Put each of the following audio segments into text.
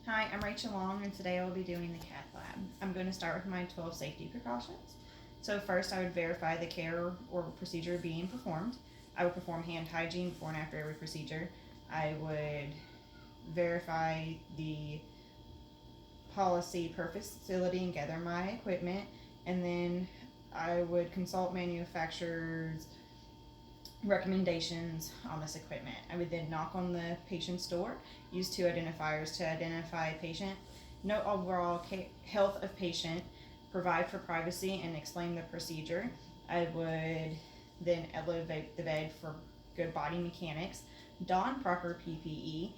Hi, I'm Rachel Long, and today I will be doing the cath lab. I'm going to start with my 12 safety precautions. So first, I would verify the care or procedure being performed. I would perform hand hygiene before and after every procedure. I would verify the policy per facility and gather my equipment, and then I would consult manufacturers' recommendations on this equipment. I would then knock on the patient's door, use two identifiers to identify a patient, note overall health of patient, provide for privacy, and explain the procedure. I would then elevate the bed for good body mechanics, don proper PPE.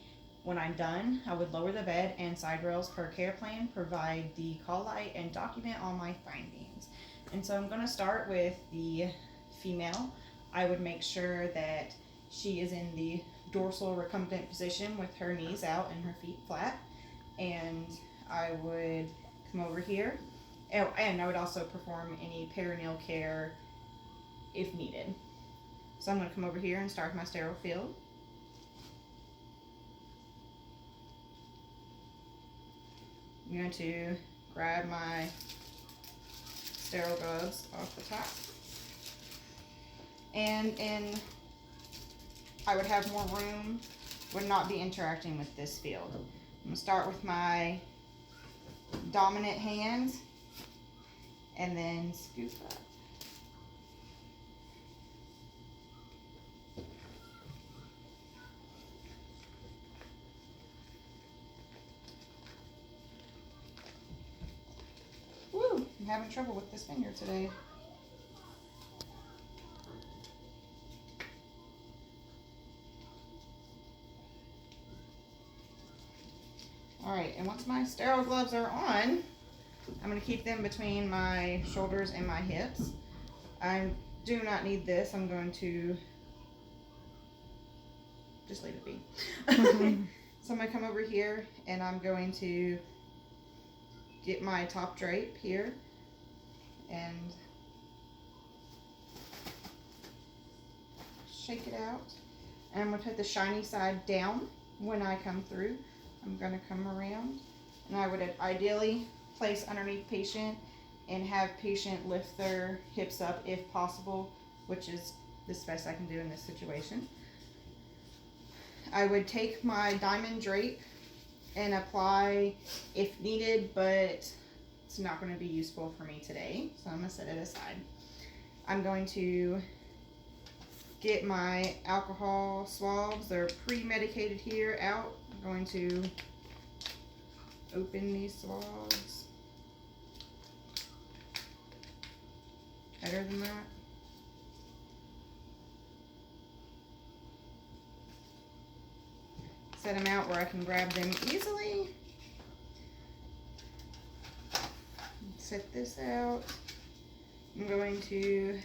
When I'm done, I would lower the bed and side rails per care plan, provide the call light, and document all my findings. And so I'm going to start with the female. I would make sure that she is in the dorsal recumbent position with her knees out and her feet flat. And I would come over here. Oh, and I would also perform any perineal care if needed. So I'm going to come over here and start my sterile field. I'm going to grab my sterile gloves off the top. And I would have more room, would not be interacting with this field. I'm going to start with my dominant hand and then scoop up. Woo, I'm having trouble with this finger today. Alright, and once my sterile gloves are on, I'm going to keep them between my shoulders and my hips. I do not need this. I'm going to just leave it be. So I'm going to come over here and I'm going to get my top drape here and shake it out. And I'm going to put the shiny side down when I come through. I'm going to come around and I would ideally place underneath patient and have patient lift their hips up if possible, which is the best I can do in this situation. I would take my diamond drape and apply if needed, but it's not going to be useful for me today, so I'm going to set it aside. I'm going to get my alcohol swabs. They're pre-medicated here out. I'm going to open these swabs. Better than that. Set them out where I can grab them easily. Set this out. I'm going to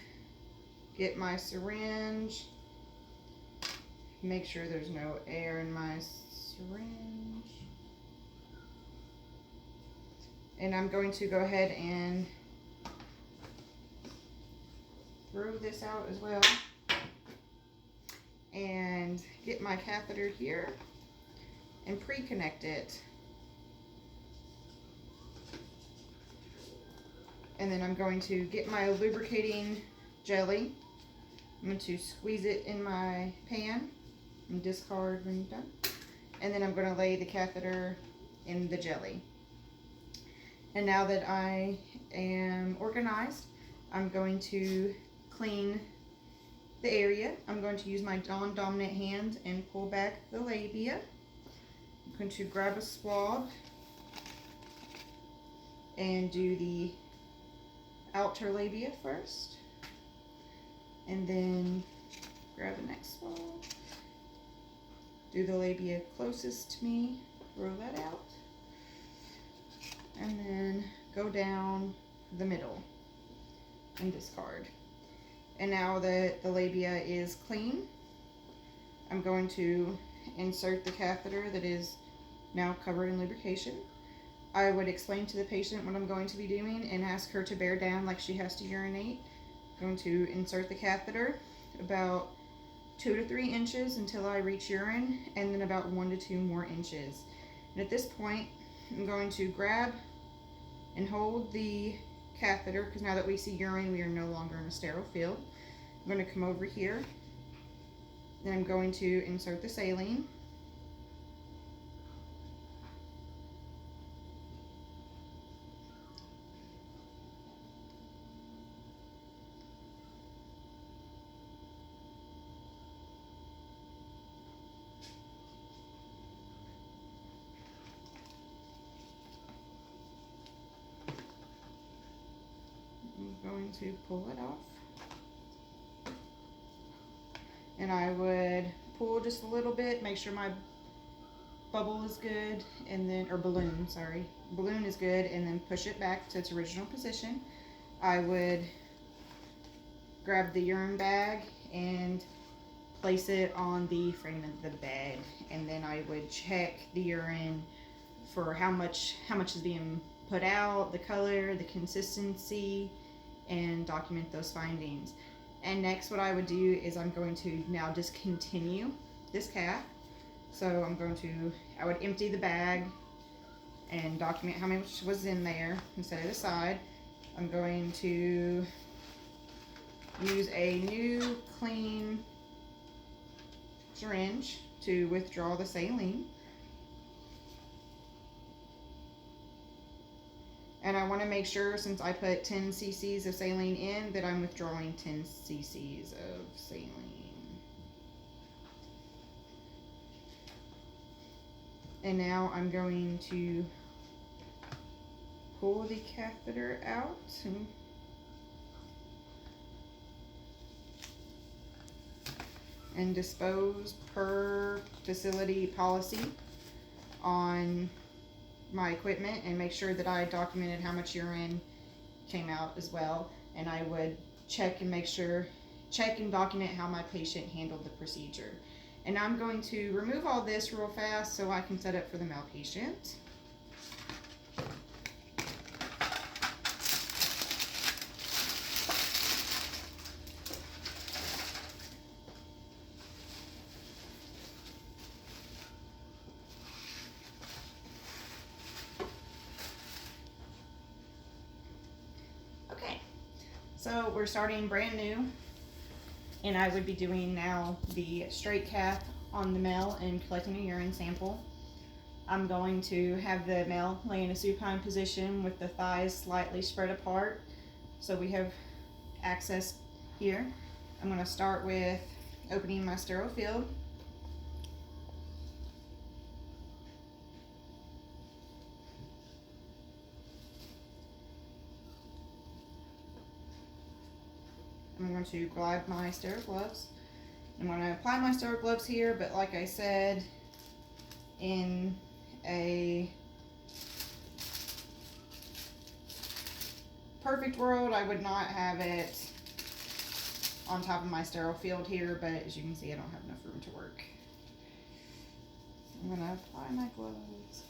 get my syringe. Make sure there's no air in my syringe. And I'm going to go ahead and throw this out as well. And get my catheter here and pre-connect it. And then I'm going to get my lubricating jelly. I'm going to squeeze it in my pan and discard when you're done. And then I'm going to lay the catheter in the jelly. And now that I am organized, I'm going to clean the area. I'm going to use my non-dominant hand and pull back the labia. I'm going to grab a swab and do the outer labia first, and then grab the next swab, do the labia closest to me, roll that out, and then go down the middle and discard. And now that the labia is clean, I'm going to insert the catheter that is now covered in lubrication. I would explain to the patient what I'm going to be doing and ask her to bear down like she has to urinate. I'm going to insert the catheter about 2 to 3 inches until I reach urine, and then about 1 to 2 more inches. And at this point, I'm going to grab and hold the catheter, because now that we see urine, we are no longer in a sterile field. I'm going to come over here, and I'm going to insert the saline. I'm going to pull it off. And I would pull just a little bit, make sure my bubble is good, and then, or balloon, sorry. Balloon is good, and then push it back to its original position. I would grab the urine bag and place it on the frame of the bed, and then I would check the urine for how much is being put out, the color, the consistency, and document those findings. And next, what I would do is I'm going to now discontinue this cath. So I would empty the bag and document how much was in there and set it aside. I'm going to use a new clean syringe to withdraw the saline. And I want to make sure, since I put 10 cc's of saline in, that I'm withdrawing 10 cc's of saline. And now I'm going to pull the catheter out and dispose per facility policy on my equipment, and make sure that I documented how much urine came out as well. And I would check and document how my patient handled the procedure. And I'm going to remove all this real fast so I can set up for the male patient. Okay, so we're starting brand new. And I would be doing now the straight cath on the male and collecting a urine sample. I'm going to have the male lay in a supine position with the thighs slightly spread apart, so we have access here. I'm going to start with opening my sterile field. I'm going to grab my sterile gloves. I'm going to apply my sterile gloves here, but like I said, in a perfect world, I would not have it on top of my sterile field here, but as you can see, I don't have enough room to work. I'm going to apply my gloves.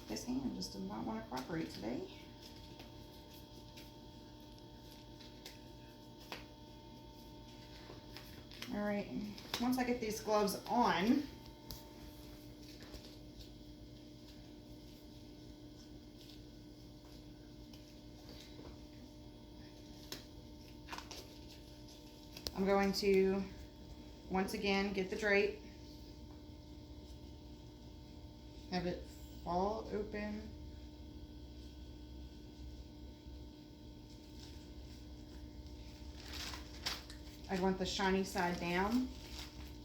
This hand just does not want to cooperate today. Alright, once I get these gloves on, I'm going to once again get the drape, have it fall open. I'd want the shiny side down,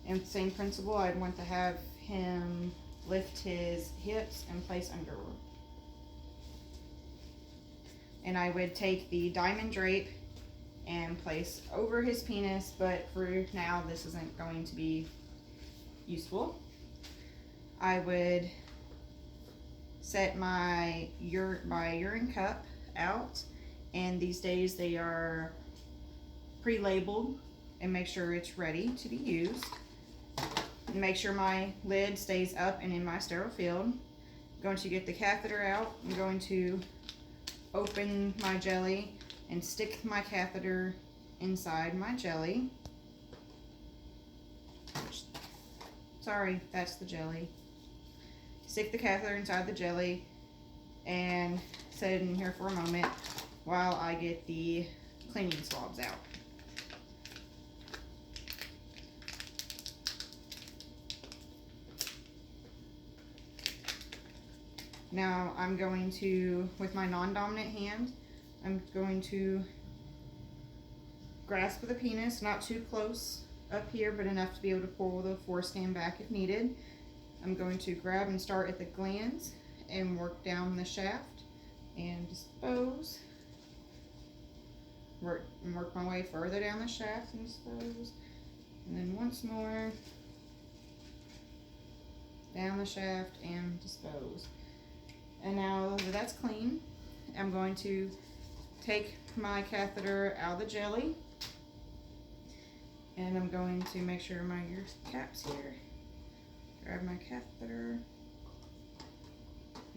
and same principle, I'd want to have him lift his hips and place under. And I would take the diamond drape and place over his penis, but for now this isn't going to be useful. I would set my urine cup out, and these days they are pre-labeled, and make sure it's ready to be used. And make sure my lid stays up and in my sterile field. going to get the catheter out. I'm going to open my jelly and stick my catheter inside my jelly. Sorry, that's the jelly. Stick the catheter inside the jelly and set it in here for a moment while I get the cleaning swabs out. Now I'm going to, with my non-dominant hand, I'm going to grasp the penis, not too close up here, but enough to be able to pull the foreskin back if needed. I'm going to grab and start at the glands and work down the shaft and dispose. Work my way further down the shaft and dispose. And then once more, down the shaft and dispose. And now that that's clean, I'm going to take my catheter out of the jelly. And I'm going to make sure my ear cap's here. Grab my catheter.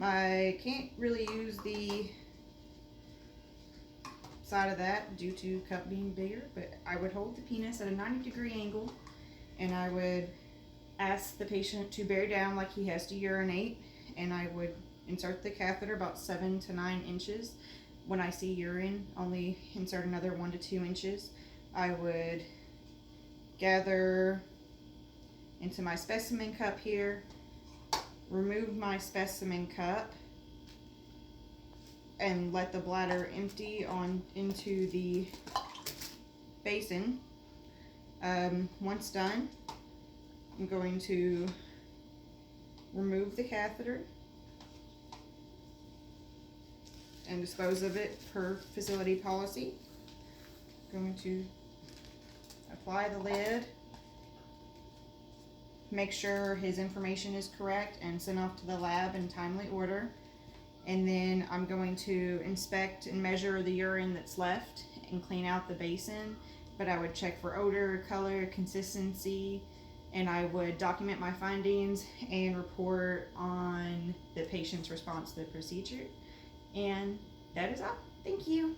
I can't really use the side of that due to cup being bigger, but I would hold the penis at a 90-degree angle and I would ask the patient to bear down like he has to urinate, and I would insert the catheter about 7 to 9 inches. When I see urine, only insert another 1 to 2 inches. I would gather into my specimen cup here, remove my specimen cup, and let the bladder empty on into the basin. Once done, I'm going to remove the catheter and dispose of it per facility policy. I'm going to apply the lid, make sure his information is correct, and send off to the lab in timely order. And then I'm going to inspect and measure the urine that's left and clean out the basin. But I would check for odor, color, consistency, and I would document my findings and report on the patient's response to the procedure. And that is all. Thank you.